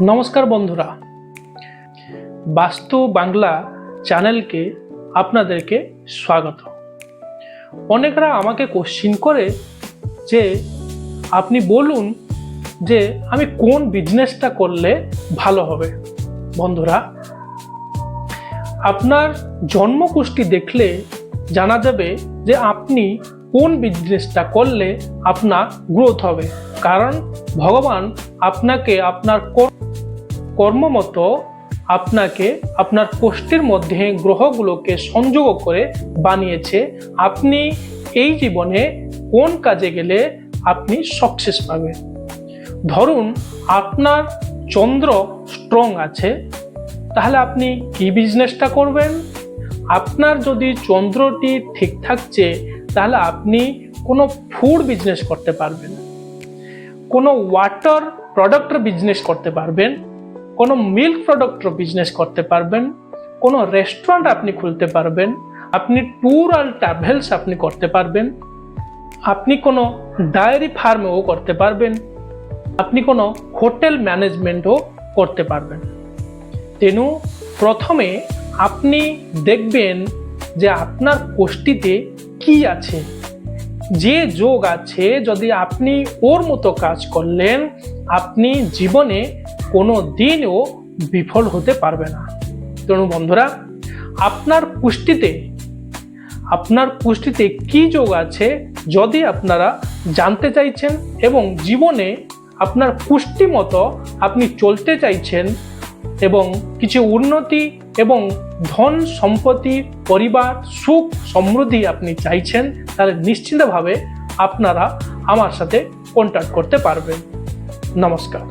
নমস্কার বন্ধুরা, বাস্তু বাংলা চ্যানেলকে আপনাদেরকে স্বাগত। অনেকরা আমাকে কোশ্চিন করে যে আপনি বলুন যে আমি কোন বিজনেসটা করলে ভালো হবে। বন্ধুরা, আপনার জন্মকুষ্টি দেখলে জানা যাবে যে আপনি কোন বিজনেসটা করলে আপনার গ্রোথ হবে। কারণ ভগবান আপনাকে আপনার কর্মমতো আপনাকে আপনার কোষ্ঠীর মধ্যে গ্রহগুলোকে সংযোগ করে বানিয়েছে। আপনি এই জীবনে কোন কাজে গেলে আপনি সাকসেস পাবেন। ধরুন আপনার চন্দ্র স্ট্রং আছে, তাহলে আপনি কি বিজনেসটা করবেন? আপনার যদি চন্দ্রটি ঠিক থাকছে তাহলে আপনি কোনো ফুড বিজনেস করতে পারবেন, কোনো ওয়াটার প্রোডাক্টের বিজনেস করতে পারবেন, কোনো মিল্ক প্রোডাক্টের বিজনেস করতে পারবেন, কোনো রেস্টুরেন্ট আপনি খুলতে পারবেন, আপনি ট্যুর আর ট্রাভেলস আপনি করতে পারবেন, আপনি কোনো ডায়েরি ফার্মও করতে পারবেন, আপনি কোনো হোটেল ম্যানেজমেন্টও করতে পারবেন। তেনু প্রথমে আপনি দেখবেন যে আপনার কোষ্ঠীতে কি আছে, যে যোগ আছে। যদি আপনি ওর মতো কাজ করলেন, আপনি জীবনে কোনো দিনও বিফল হতে পারবে না। তেমন বন্ধুরা, আপনার কুষ্টিতে কি যোগ আছে যদি আপনারা জানতে চাইছেন এবং জীবনে আপনার কুষ্টি মতো আপনি চলতে চাইছেন এবং কিছু উন্নতি এবং ধন সম্পত্তি, পরিবার, সুখ সমৃদ্ধি আপনি চাইছেন, তাহলে নিশ্চিতভাবে আপনারা আমার সাথে কন্ট্যাক্ট করতে পারবেন। নমস্কার।